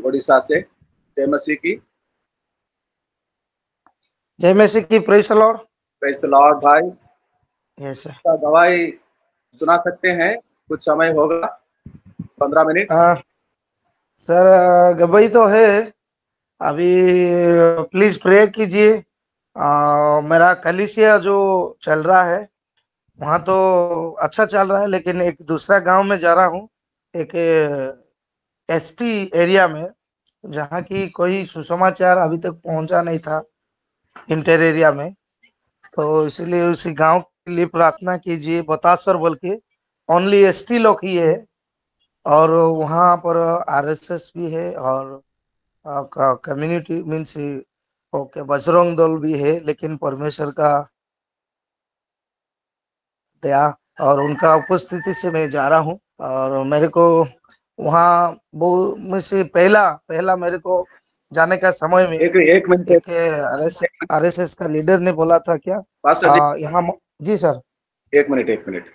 उड़ीसा से। जय मसीह की। जय मसीह की। Praise the lord. Praise the lord भाई। Yes sir. इसका गवाही सुना सकते हैं? कुछ समय होगा, 15 मिनट। सर गवाही तो है अभी। प्लीज प्रे कीजिए। मेरा कलीसिया जो चल रहा है वहाँ तो अच्छा चल रहा है, लेकिन एक दूसरा गांव में जा रहा हूँ, एक एसटी एरिया में, जहाँ की कोई सुसमाचार अभी तक पहुंचा नहीं था इंटर एरिया में। तो इसीलिए उसी गांव के लिए प्रार्थना कीजिए। बतासर बोल के ओनली एसटी लोग ही है, और वहाँ पर आरएसएस भी है, और community means okay Bajrang Dal भी है, लेकिन परमेश्वर का दया और उनका उपस्थिति से मैं जा रहा हूँ। और मेरे को वहाँ वो में से पहला पहला मेरे को जाने का समय में एक मिनट। एक आरएसएस का लीडर ने बोला था क्या पास्टर जी, यहाँ। जी सर। एक मिनट, एक मिनट।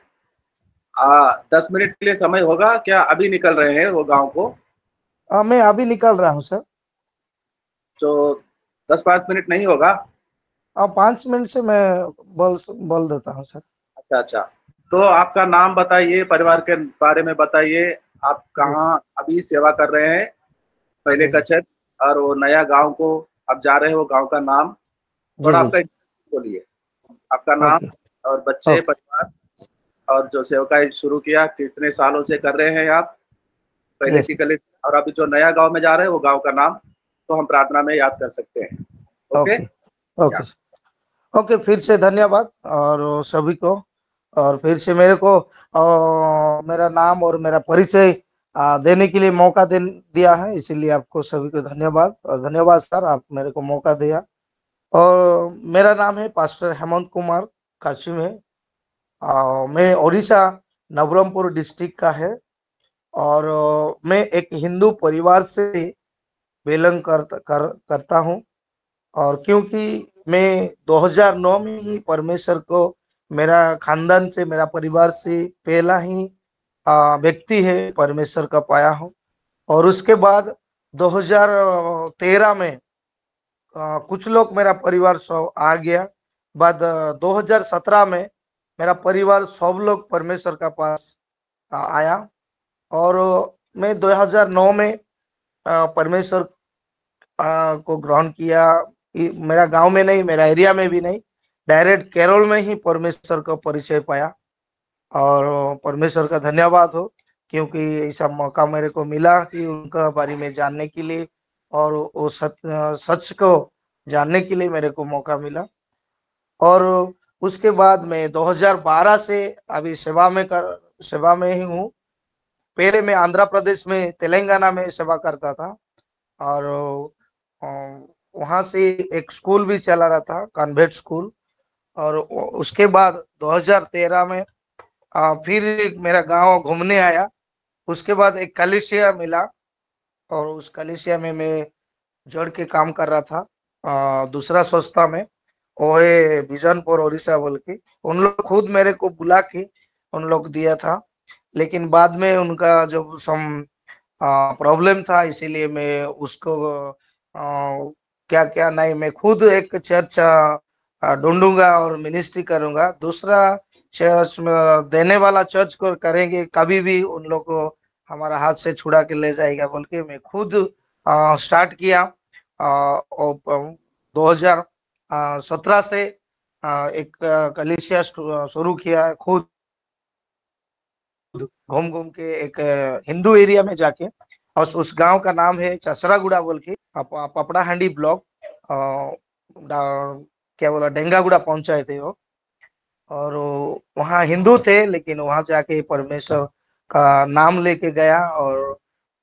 10 मिनट के लिए समय होगा क्या? अभी निकल रहे हैं वो गांव को? मैं अभी निकल रहा हूँ सर। तो 10-5 मिनट नहीं होगा? 5 मिनट से मैं बोल देता हूँ सर। अच्छा, अच्छा। तो आपका नाम बताइए, परिवार के बारे में बताइए। आप जी कहाँ अभी सेवा कर रहे हैं? पहले जी का जी क्षेत्र और वो नया गांव को आप जा रहे हो, गांव का नाम जी थोड़ा जी। आपका बोलिए। आपका नाम ओके और बच्चे, ओके परिवार, और जो सेवकाई शुरू किया कितने सालों से कर रहे हैं आप? पहले यस। की कलीसिया और अभी जो नया गांव में जा रहे हैं वो गांव का नाम तो हम प्रार्थना में याद कर सकते हैं। ओके। Okay okay okay. फिर से धन्यवाद और सभी को, और फिर से मेरे को मेरा नाम और मेरा परिचय देने के लिए मौका दिया है, इसीलिए आपको सभी को धन्यवाद। और धन्यवाद सर, आप मेरे को मौका दिया। और मेरा नाम है पास्टर हेमंत कुमार काशिम है। मैं उड़ीसा नवरंगपुर डिस्ट्रिक्ट का है, और मैं एक हिंदू परिवार से बिलोंग करता हूँ। और क्योंकि मैं 2009 में ही परमेश्वर को मेरा खानदान से, मेरा परिवार से पहला ही व्यक्ति है परमेश्वर का पाया हूँ। और उसके बाद 2013 में कुछ लोग मेरा परिवार सब आ गया। बाद 2017 में मेरा परिवार सब लोग परमेश्वर का पास आया। और मैं 2009 में परमेश्वर को ग्रहण किया। मेरा गांव में नहीं, मेरा एरिया में भी नहीं, डायरेक्ट केरल में ही परमेश्वर का परिचय पाया। और परमेश्वर का धन्यवाद हो, क्योंकि ऐसा मौका मेरे को मिला कि उनका बारे में जानने के लिए, और वो सच को जानने के लिए मेरे को मौका मिला। और उसके बाद मैं 2012 से अभी सेवा में ही हूँ। पहले मैं आंध्र प्रदेश में, तेलंगाना में सेवा करता था, और अ, वहाँ से एक स्कूल भी चला रहा था, कॉन्वेंट स्कूल। और उसके बाद 2013 में फिर मेरा गांव घूमने आया। उसके बाद एक कलीसिया मिला, और उस कलीसिया में मैं जोड़ के काम कर रहा था दूसरा संस्था में, ओए विजन फॉर ओडिशा बोल के। उन लोग खुद मेरे को बुला के उन लोग दिया था, लेकिन बाद में उनका जो सम प्रॉब्लम था, इसीलिए मैं उसको क्या क्या नहीं, मैं खुद एक चर्च ढूंढूंगा और मिनिस्ट्री करूंगा। दूसरा चर्च में देने वाला चर्च को करेंगे, कभी भी उन लोग को हमारा हाथ से छुड़ा के ले जाएगा बोल के मैं खुद स्टार्ट किया। 2017 से एक कलीसिया शुरू किया है खुद, घूम घूम के एक हिंदू एरिया में जाके। और उस गांव का नाम है चसरागुड़ा बोल के, पपड़ाहांडी ब्लॉक, क्या बोला, डेंगागुड़ा पंचायत है वो। और वहाँ हिंदू थे, लेकिन वहाँ जाके परमेश्वर का नाम लेके गया और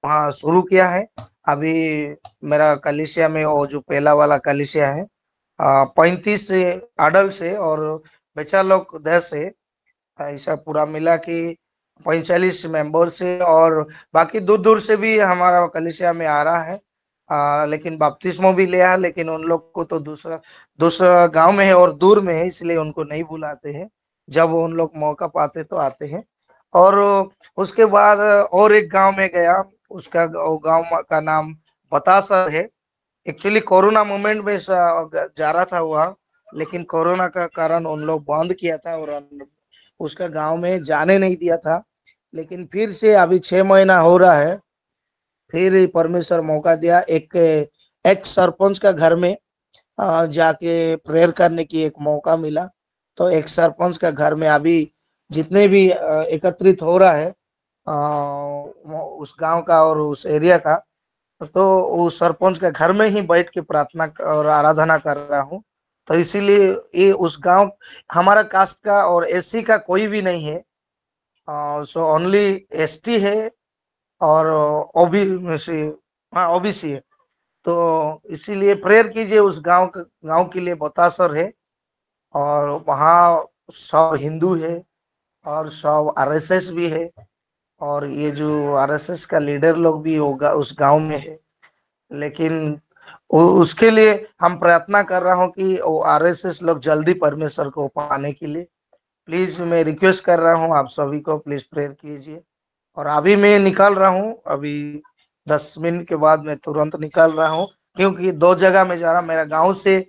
वहाँ शुरू किया है। अभी मेरा कलीसिया में वो जो पहला वाला कलीसिया है 35 अडल्ट है, और बच्चा लोग 10 है। ऐसा पूरा मिला कि 45 मेंबर से, और बाकी दूर दूर से भी हमारा कलीसिया में आ रहा है। लेकिन बपतिस्मो भी लिया, लेकिन उन लोग को तो दूसरा दूसरा गांव में है और दूर में है, इसलिए उनको नहीं बुलाते हैं। जब उन लोग मौका पाते तो आते हैं। और उसके बाद और एक गांव में गया, उसका गांव का नाम बतासर है। एक्चुअली कोरोना मोमेंट में जा रहा था वहाँ, लेकिन कोरोना का कारण उन लोग बंद किया था और उसका गांव में जाने नहीं दिया था। लेकिन फिर से अभी 6 महीना हो रहा है, फिर परमेश्वर मौका दिया। एक एक्स सरपंच का घर में जाके प्रेयर करने की एक मौका मिला। तो एक सरपंच का घर में अभी जितने भी एकत्रित हो रहा है उस गांव का और उस एरिया का, तो उस सरपंच के घर में ही बैठ के प्रार्थना और आराधना कर रहा हूँ। तो इसीलिए ये उस गांव हमारा कास्ट का और एससी का कोई भी नहीं है, सो ओनली एसटी है और ओबी में से, हाँ ओबीसी है। तो इसीलिए प्रेयर कीजिए उस गांव के लिए। बतासर है और वहाँ सब हिंदू है और सब आरएसएस भी है, और ये जो आरएसएस का लीडर लोग भी होगा उस गांव में है। लेकिन उसके लिए हम प्रार्थना कर रहा हूँ कि वो आरएसएस लोग जल्दी परमेश्वर को पाने के लिए, प्लीज मैं रिक्वेस्ट कर रहा हूँ आप सभी को, प्लीज प्रेयर कीजिए। और अभी मैं निकल रहा हूँ, अभी 10 मिनट के बाद मैं तुरंत निकल रहा हूँ, क्योंकि 2 जगह में जा रहा। मेरा गांव से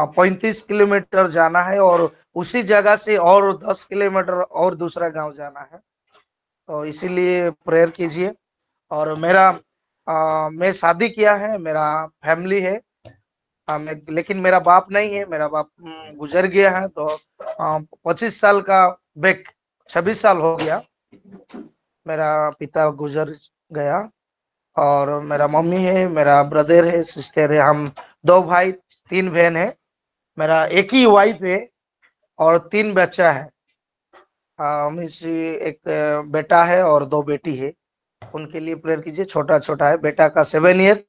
35 किलोमीटर जाना है और उसी जगह से और 10 किलोमीटर और दूसरा गांव जाना है। तो इसीलिए प्रेयर कीजिए। और मैं शादी किया है, मेरा फैमिली है। लेकिन मेरा बाप नहीं है, मेरा बाप गुजर गया है। तो 25 साल का बैक, 26 साल हो गया मेरा पिता गुजर गया। और मेरा मम्मी है, मेरा ब्रदर है, सिस्टर है, हम 2 भाई 3 बहन है। मेरा एक ही वाइफ है और 3 बच्चा है। एक बेटा है और 2 बेटी है। उनके लिए प्रेयर कीजिए। छोटा छोटा है, बेटा का 7 ईयर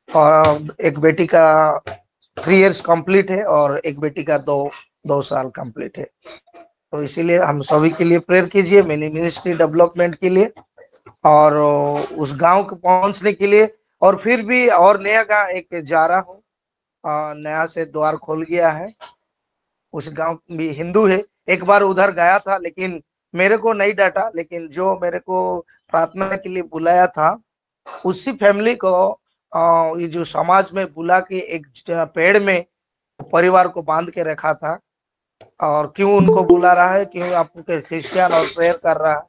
और एक बेटी का 3 इयर्स कंप्लीट है और एक बेटी का 2 साल कंप्लीट है। तो इसीलिए हम सभी के लिए प्रेयर कीजिए, मिनी मिनिस्ट्री डेवलपमेंट के लिए और उस गांव को पहुंचने के लिए। और फिर भी और नया गांव एक जा रहा हूँ, नया से द्वार खोल गया है। उस गांव भी हिंदू है। एक बार उधर गया था लेकिन मेरे को नहीं डांटा, लेकिन जो मेरे को प्रार्थना के लिए बुलाया था उसी फैमिली को ये जो समाज में बुला के एक पेड़ में परिवार को बांध के रखा था। और क्यों उनको बुला रहा है, क्यों आपको क्रिश्चियन और प्रेयर कर रहा है,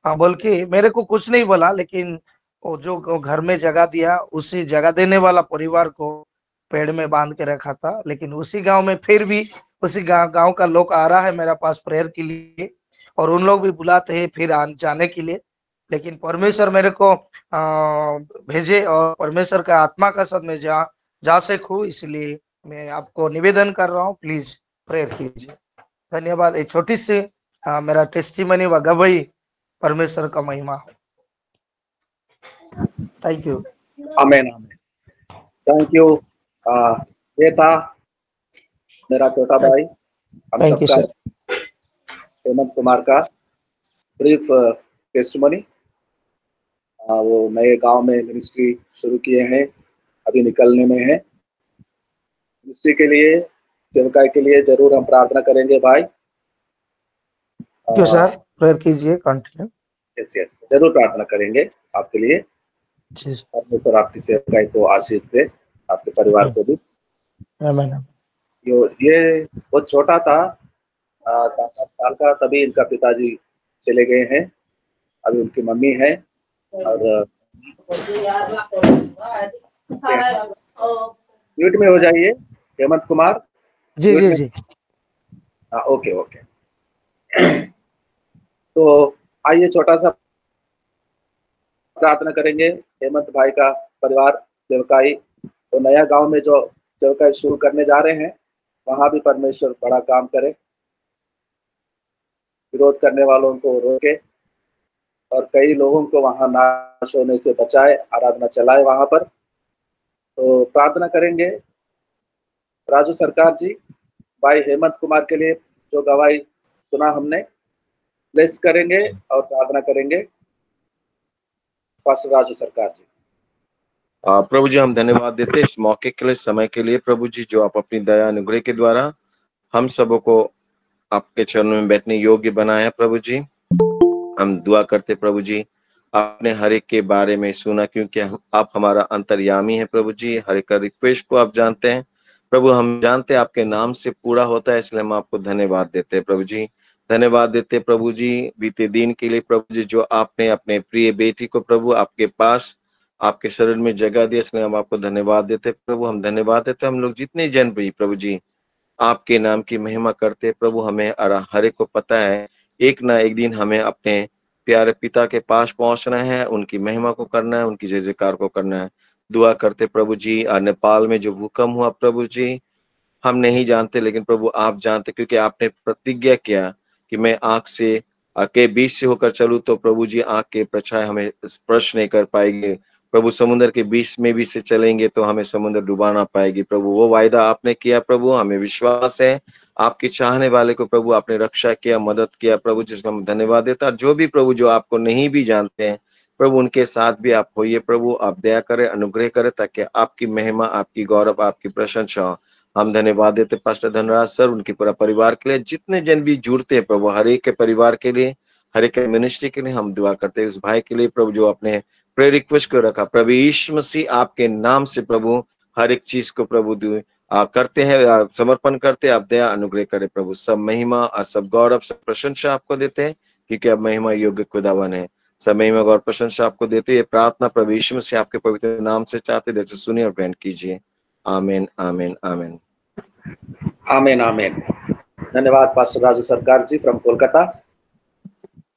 हाँ बोल के मेरे को कुछ नहीं बोला। लेकिन वो जो घर में जगह दिया, उसी जगह देने वाला परिवार को पेड़ में बांध के रखा था। लेकिन उसी गांव में फिर भी उसी गांव का लोग आ रहा है मेरा पास प्रेयर के लिए, और उन लोग भी बुलाते हैं फिर जाने के लिए। लेकिन परमेश्वर मेरे को भेजे और परमेश्वर का आत्मा का साथ में जा सकूं, इसलिए मैं आपको निवेदन कर रहा हूँ, प्लीज प्रेयर कीजिए। धन्यवाद। एक छोटी सी मेरा टेस्टिमनी व गवाही परमेश्वर का महिमा हो। Thank you. Amen amen. Thank you. ये था मेरा छोटा भाई, हम थैंक यू सबका सर। हेमंत कुमार का ब्रीफ टेस्टिमनी। वो नए गांव में मिनिस्ट्री शुरू किए हैं, अभी निकलने में है। मिनिस्ट्री के लिए, सेवकाई के लिए जरूर हम प्रार्थना करेंगे भाई। थैंक यू सर, प्रेयर कीजिए, कंटिन्यू। यस यस, जरूर प्रार्थना करेंगे आपके लिए। जी परमेश्वर आपकी सेवकाई को आशीष दे, आपके परिवार को भी। आमीन। ये बहुत छोटा था, 7-8 साल का, तभी इनका पिताजी चले गए हैं। अभी उनकी मम्मी है और म्यूट में हो जाइए हेमंत कुमार। जी जी जी। हाँ ओके ओके। तो आइए छोटा सा प्रार्थना करेंगे। हेमंत भाई का परिवार सेवकाई, तो नया गांव में जो सेवकाई शुरू करने जा रहे हैं, वहां भी परमेश्वर बड़ा काम करे, विरोध करने वालों को रोके और कई लोगों को वहां नाश होने से बचाए, आराधना चलाए वहां पर। तो प्रार्थना करेंगे। राजू सरकार जी, भाई हेमंत कुमार के लिए जो गवाही सुना हमने, ब्लेस करेंगे और प्रार्थना करेंगे। पास्टर राजू सरकार जी। प्रभु जी, हम धन्यवाद देते इस मौके के लिए, समय के लिए प्रभु जी, जो आप अपनी दया अनुग्रह के द्वारा हम सबों को आपके चरणों में बैठने योग्य बनाया प्रभु जी। हम दुआ करते प्रभु जी, आपने हर एक के बारे में सुना, क्योंकि आप हमारा अंतर्यामी है प्रभु जी। हर एक का रिक्वेस्ट को आप जानते हैं प्रभु, हम जानते हैं आपके नाम से पूरा होता है, इसलिए हम आपको धन्यवाद देते हैं प्रभु जी। धन्यवाद देते प्रभु जी बीते दिन के लिए प्रभु जी, जो आपने अपने प्रिय बेटी को प्रभु आपके पास आपके शरण में जगह दिया, इसलिए हम आपको धन्यवाद देते प्रभु। हम धन्यवाद देते, हम लोग जितने जन भी प्रभु जी आपके नाम की महिमा करते प्रभु, हमें हर एक को पता है एक ना एक दिन हमें अपने प्यारे पिता के पास पहुंचना है, उनकी महिमा को करना है, उनकी जय जयकार को करना है। दुआ करते प्रभु जी नेपाल में जो भूकंप हुआ प्रभु जी, हम नहीं जानते लेकिन प्रभु आप जानते, क्योंकि आपने प्रतिज्ञा किया कि मैं आंख से के बीच से होकर चलूं तो प्रभु जी आंख के परछाई हमें स्पर्श नहीं कर पाएगी प्रभु। समुद्र के बीच में भी से चलेंगे तो हमें समुद्र डुबा ना पाएगी प्रभु। वो वायदा आपने किया प्रभु, हमें विश्वास है आपके चाहने वाले को प्रभु आपने रक्षा किया, मदद किया प्रभु, जिसमें हम धन्यवाद देता। जो भी प्रभु जो आपको नहीं भी जानते हैं प्रभु, उनके साथ भी आप होइए प्रभु, आप दया करें, अनुग्रह करें, ताकि आपकी महिमा, आपकी गौरव, आपकी प्रशंसा हो। हम धन्यवाद देते पास्टर धनराज सर, उनके पूरा परिवार के लिए, जितने जन भी जुड़ते हैं प्रभु, हर एक के परिवार के लिए, हर एक के मिनिस्ट्री के लिए हम दुआ करते हैं। उस भाई के लिए प्रभु जो अपने प्रेयर रिक्वेस्ट को रखा प्रभु यीशु मसीह आपके नाम से प्रभु हर एक चीज को प्रभु करते हैं, समर्पण करते हैं। आप दया अनुग्रह करें प्रभु, सब महिमा और सब गौरव सब प्रशंसा आपको देते हैं, क्योंकि अब महिमा योग्य खुदावन है। सब महिमा गौरव प्रशंसा आपको देते हैं। प्रार्थना प्रभु यीशु मसीह आपके पवित्र नाम से चाहते, जैसे सुनिए और ग्रहण कीजिए। आमीन आमीन आमीन आमीन आमीन। धन्यवाद पास्टर राजू सरकार जी फ्रॉम कोलकाता।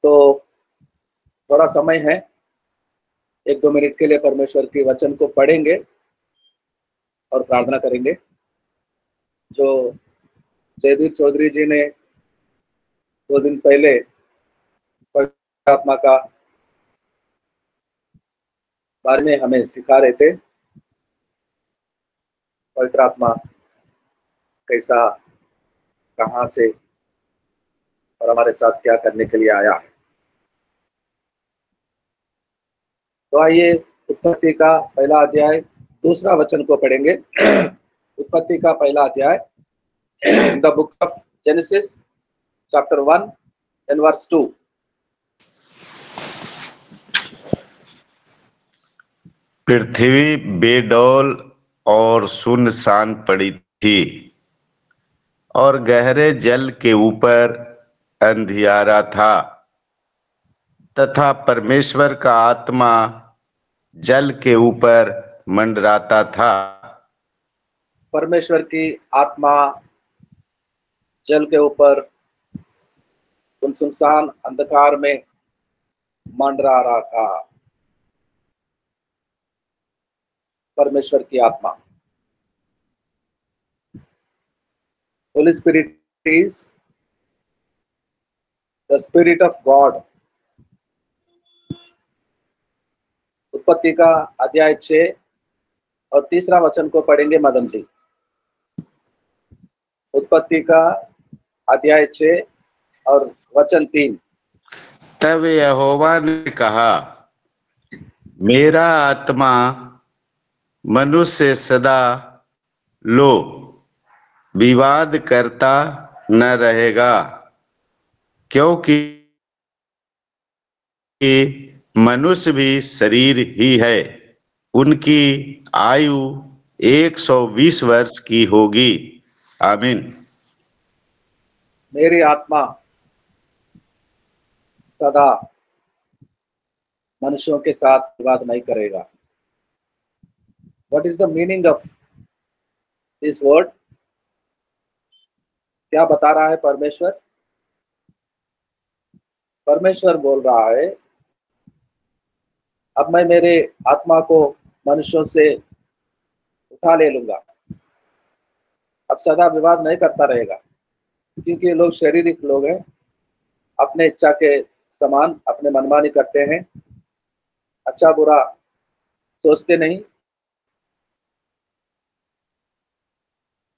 तो थोड़ा समय है, 1-2 मिनट के लिए परमेश्वर के वचन को पढ़ेंगे और प्रार्थना करेंगे। जो जयदीप चौधरी जी ने 2 दिन पहले पवित्र आत्मा का बारे में हमें सिखा रहे थे, पवित्र आत्मा कैसा, कहां से और हमारे साथ क्या करने के लिए आया है। तो आइए उत्पत्ति का पहला अध्याय 2 वचन को पढ़ेंगे। उत्पत्ति का पहला अध्याय, the book of Genesis chapter 1 and verse 2। पृथ्वी बेडौल और सुनसान पड़ी थी और गहरे जल के ऊपर अंधियारा था, तथा परमेश्वर का आत्मा जल के ऊपर मंडराता था। परमेश्वर की आत्मा जल के ऊपर उन सुनसान अंधकार में मंडरा रहा था। परमेश्वर की आत्मा, Holi spirit is the spirit of God. उत्पत्ति का अध्याय 6 और 3 वचन को पढ़ेंगे मदन जी। उत्पत्ति का अध्याय 6 और वचन 3। तब यहोवा ने कहा, मेरा आत्मा मनुष्य सदा लो विवाद करता न रहेगा, क्योंकि मनुष्य भी शरीर ही है। उनकी आयु 120 वर्ष की होगी। आमीन। मेरी आत्मा सदा मनुष्यों के साथ विवाद नहीं करेगा। What is the meaning of this word? क्या बता रहा है परमेश्वर? परमेश्वर बोल रहा है, अब मैं मेरे आत्मा को मनुष्यों से उठा ले लूंगा, अब सदा विवाद नहीं करता रहेगा, क्योंकि लोग शारीरिक लोग हैं, अपने इच्छा के समान अपने मनमानी करते हैं, अच्छा बुरा सोचते नहीं,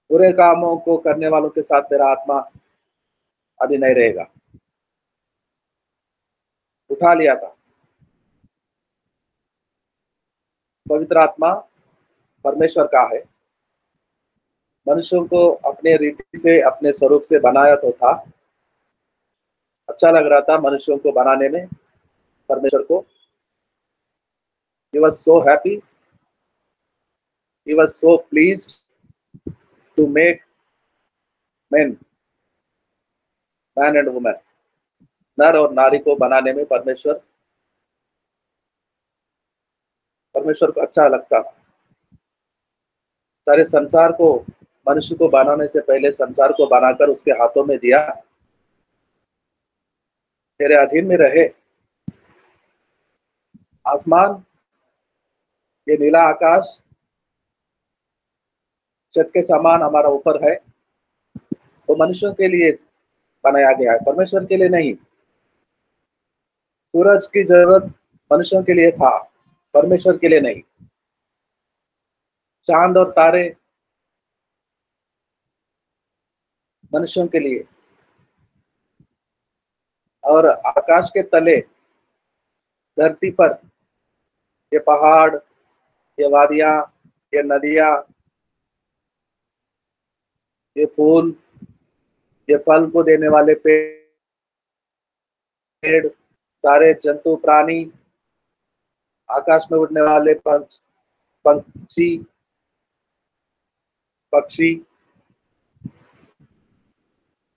बुरे कामों को करने वालों के साथ मेरा आत्मा अभी नहीं रहेगा। उठा लिया था। पवित्र आत्मा परमेश्वर का है। मनुष्यों को अपने रीति से अपने स्वरूप से बनाया तो था, अच्छा लग रहा था मनुष्यों को बनाने में परमेश्वर को, He was so happy. He was so pleased to make men, man and woman, नर और नारी को बनाने में परमेश्वर को अच्छा लगता। सारे संसार को, मनुष्य को बनाने से पहले संसार को बनाकर उसके हाथों में दिया, तेरे अधीन में रहे। आसमान, ये नीला आकाश छत के समान हमारा ऊपर है, वो मनुष्यों के लिए बनाया गया है, परमेश्वर के लिए नहीं। सूरज की जरूरत मनुष्यों के लिए था, परमेश्वर के लिए नहीं। चांद और तारे मनुष्यों के लिए, और आकाश के तले, धरती पर ये पहाड़, ये वादियां, ये नदियां, ये फूल, ये फल को देने वाले पेड़, सारे जंतु प्राणी, आकाश में उड़ने वाले पंछी, पक्षी,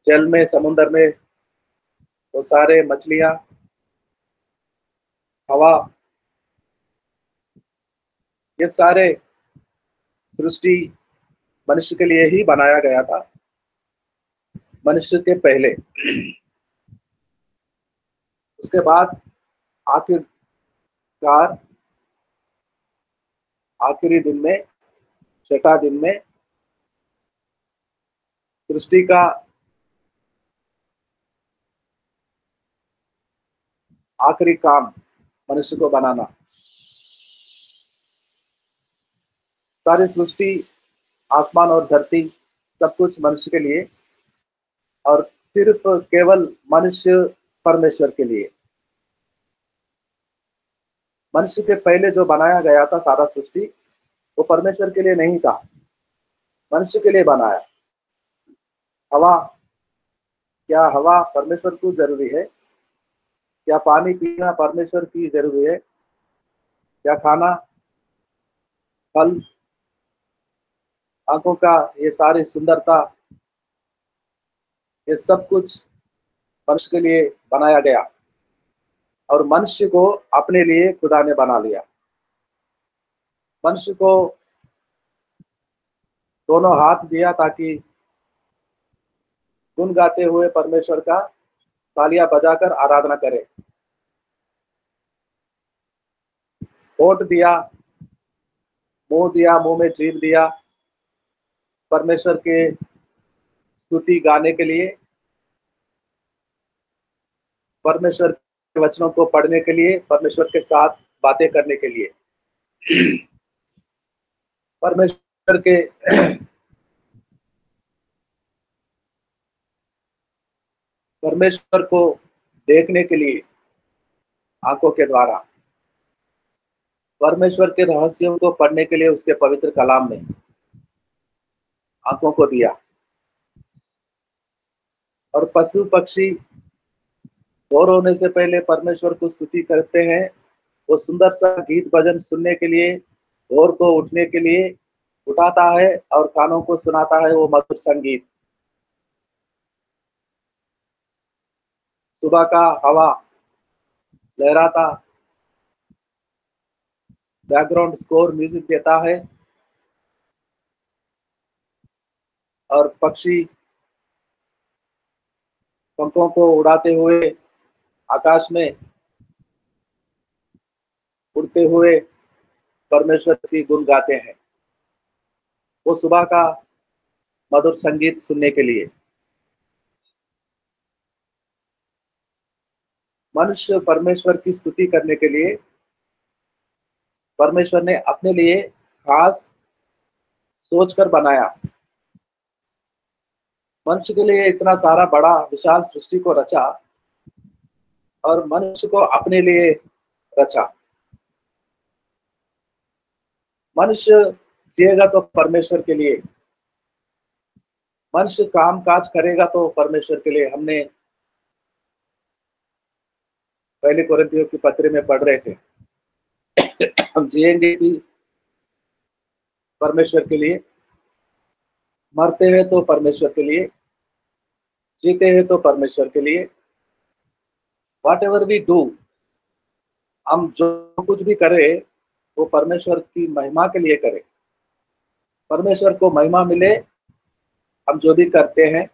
जल में, समुद्र में वो सारे मछलियां, हवा, ये सारे सृष्टि मनुष्य के लिए ही बनाया गया था, मनुष्य के पहले। उसके बाद आखिरकार आखिरी दिन में, छठा दिन में, सृष्टि का आखिरी काम मनुष्य को बनाना। सारी सृष्टि, आसमान और धरती, सब कुछ मनुष्य के लिए, और सिर्फ केवल मनुष्य परमेश्वर के लिए। मनुष्य के पहले जो बनाया गया था सारा सृष्टि, वो परमेश्वर के लिए नहीं था, मनुष्य के लिए बनाया। हवा, क्या हवा परमेश्वर को जरूरी है? क्या पानी पीना परमेश्वर की जरूरी है? क्या खाना, फल, आंखों का ये सारी सुंदरता, ये सब कुछ मनुष्य के लिए बनाया गया, और मनुष्य को अपने लिए खुदा ने बना लिया। मनुष्य को दोनों हाथ दिया ताकि गुण गाते हुए परमेश्वर का तालियां बजाकर आराधना करे। होठ दिया, मुंह दिया, मुंह में जीभ दिया परमेश्वर के स्तुति गाने के लिए, परमेश्वर के वचनों को पढ़ने के लिए, परमेश्वर के साथ बातें करने के लिए, परमेश्वर के परमेश्वर को देखने के लिए आंखों के द्वारा, परमेश्वर के रहस्यों को पढ़ने के लिए उसके पवित्र कलाम ने आंखों को दिया। और पशु पक्षी भोर होने से पहले परमेश्वर को स्तुति करते हैं, वो सुंदर सा गीत भजन सुनने के लिए, भोर को उठने के लिए उठाता है और कानों को सुनाता है वो मधुर संगीत। सुबह का हवा लहराता बैकग्राउंड स्कोर म्यूजिक देता है, और पक्षी पंखों को उड़ाते हुए आकाश में उड़ते हुए परमेश्वर की गुण गाते हैं, वो सुबह का मधुर संगीत सुनने के लिए। मनुष्य परमेश्वर की स्तुति करने के लिए परमेश्वर ने अपने लिए खास सोचकर बनाया। मनुष्य के लिए इतना सारा बड़ा विशाल सृष्टि को रचा, और मनुष्य को अपने लिए रचा। मनुष्य जिएगा तो परमेश्वर के लिए, मनुष्य काम काज करेगा तो परमेश्वर के लिए। हमने पहले कोरिन्थियों की पत्री में पढ़ रहे थे हम जिएंगे भी परमेश्वर के लिए, मरते हैं तो परमेश्वर के लिए, जीते हैं तो परमेश्वर के लिए। वॉट एवर वी डू, हम जो कुछ भी करें वो परमेश्वर की महिमा के लिए करें, परमेश्वर को महिमा मिले। हम जो भी करते हैं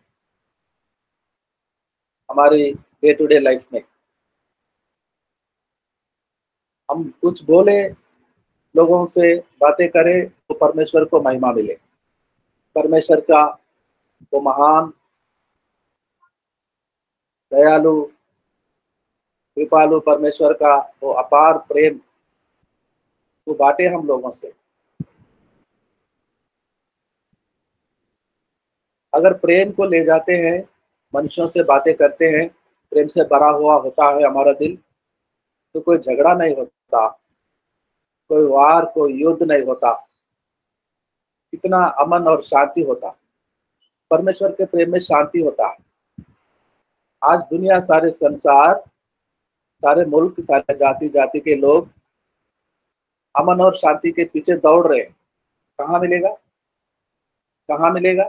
हमारी डे टू डे लाइफ में, हम कुछ बोले, लोगों से बातें करें तो परमेश्वर को महिमा मिले। परमेश्वर का वो महान, दयालु, कृपालु परमेश्वर का वो अपार प्रेम वो बांटे हम लोगों से। अगर प्रेम को ले जाते हैं, मनुष्यों से बातें करते हैं, प्रेम से भरा हुआ होता है हमारा दिल, तो कोई झगड़ा नहीं होता, कोई वार, कोई युद्ध नहीं होता, कितना अमन और शांति होता। परमेश्वर के प्रेम में शांति होता है। आज दुनिया, सारे संसार, सारे मुल्क, सारे जाति जाति के लोग अमन और शांति के पीछे दौड़ रहे हैं। कहाँ मिलेगा? कहाँ मिलेगा?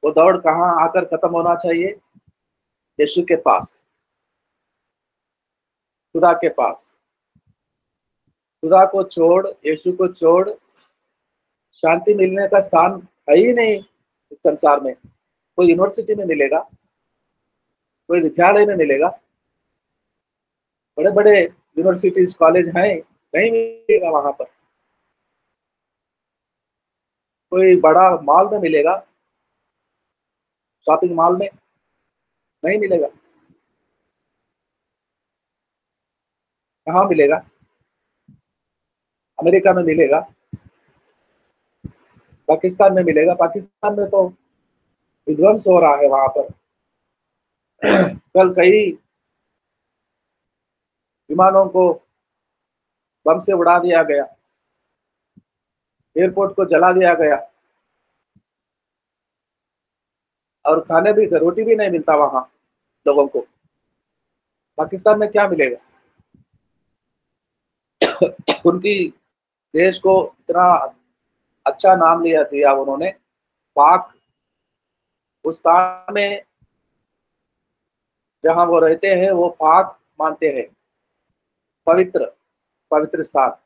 वो दौड़ कहाँ आकर खत्म होना चाहिए? यीशु के पास, खुदा के पास। खुदा को छोड़, यीशु को छोड़ शांति मिलने का स्थान है ही नहीं इस संसार में। कोई यूनिवर्सिटी में मिलेगा, कोई विद्यालय में मिलेगा, बड़े बड़े यूनिवर्सिटीज कॉलेज हैं, नहीं मिलेगा वहां पर। कोई बड़ा मॉल में मिलेगा, शॉपिंग मॉल में नहीं मिलेगा। कहाँ मिलेगा? अमेरिका में मिलेगा, पाकिस्तान में मिलेगा। पाकिस्तान में तो विध्वंस हो रहा है वहां पर। कल कई विमानों को बम से उड़ा दिया गया, एयरपोर्ट को जला दिया गया, और खाने भी, रोटी भी नहीं मिलता वहां लोगों को। पाकिस्तान में क्या मिलेगा? उनकी देश को इतना अच्छा नाम लिया दिया उन्होंने, पाक। उस स्थान में जहां वो रहते हैं वो पाक मानते हैं, पवित्र, पवित्र स्थान।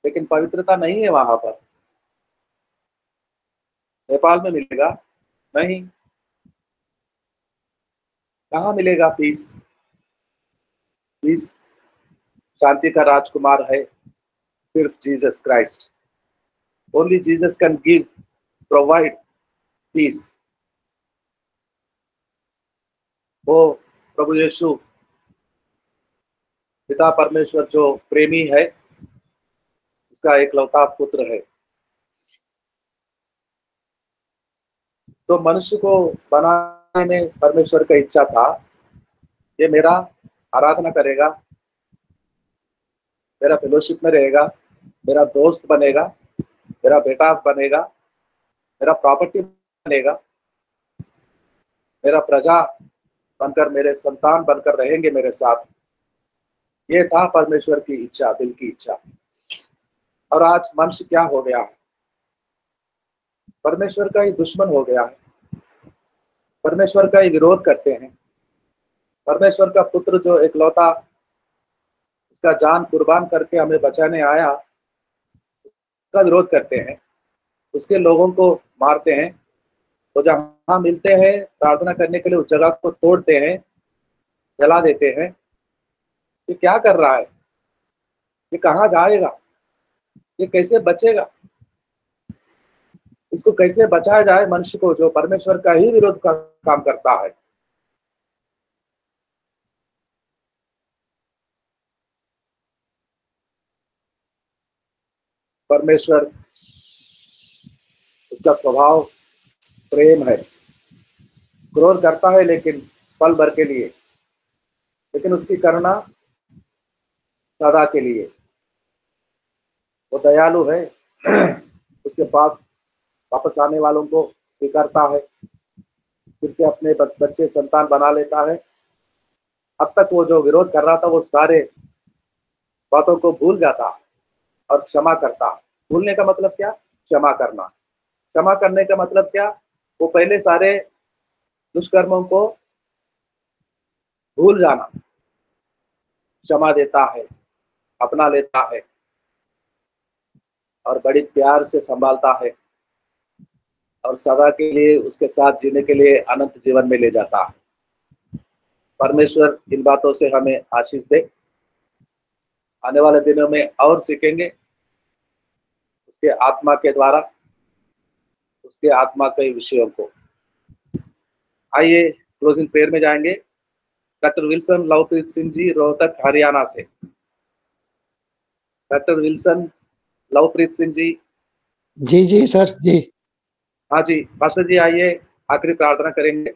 लेकिन पवित्रता नहीं है वहां पर। नेपाल में मिलेगा? नहीं। कहाँ मिलेगा पीस? पीस, शांति का राजकुमार है सिर्फ Jesus Christ. Only Jesus can give, provide peace. वो प्रभु यीशु, पिता परमेश्वर जो प्रेमी है, उसका एकलौता पुत्र है। तो मनुष्य को बनाने में परमेश्वर का इच्छा था, ये मेरा आराधना करेगा, मेरा फेलोशिप में रहेगा, मेरा दोस्त बनेगा, मेरा बेटा बनेगा, मेरा प्रॉपर्टी बनेगा, मेरा प्रजा बनकर, मेरे संतान बनकर रहेंगे मेरे साथ। ये था परमेश्वर की इच्छा, दिल की इच्छा। और आज मनुष्य क्या हो गया है? परमेश्वर का ही दुश्मन हो गया है, परमेश्वर का ही विरोध करते हैं। परमेश्वर का पुत्र जो एकलौता, इसका जान कुर्बान करके हमें बचाने आया, उसका विरोध करते हैं, उसके लोगों को मारते हैं। वो जहां मिलते हैं प्रार्थना करने के लिए उस जगह को तोड़ते हैं, जला देते हैं। ये क्या कर रहा है? ये कहाँ जाएगा? ये कैसे बचेगा? इसको कैसे बचाया जाए मनुष्य को, जो परमेश्वर का ही विरोध का काम करता है? परमेश्वर, उसका स्वभाव प्रेम है। क्रोध करता है लेकिन पल भर के लिए, लेकिन उसकी करुणा सदा के लिए। वो दयालु है, उसके पास वापस आने वालों को स्वीकारता है, फिर से अपने बच्चे संतान बना लेता है। अब तक वो जो विरोध कर रहा था वो सारे बातों को भूल जाता और क्षमा करता। भूलने का मतलब क्या? क्षमा करना। क्षमा करने का मतलब क्या? वो पहले सारे दुष्कर्मों को भूल जाना, क्षमा देता है, अपना लेता है और बड़ी प्यार से संभालता है और सदा के लिए उसके साथ जीने के लिए अनंत जीवन में ले जाता है। परमेश्वर इन बातों से हमें आशीष दे। आने वाले दिनों में और सीखेंगे उसके आत्मा के द्वारा, उसके आत्मा के विषयों को। आइए क्लोजिंग प्रेयर में जाएंगे। डॉक्टर विल्सन लवप्रीत सिंह जी, रोहतक हरियाणा से। Doctor Wilson Lovepreet Singh ji. जी जी सर जी। हाँ जी, पास्टर जी आइए, आखिरी प्रार्थना करेंगे।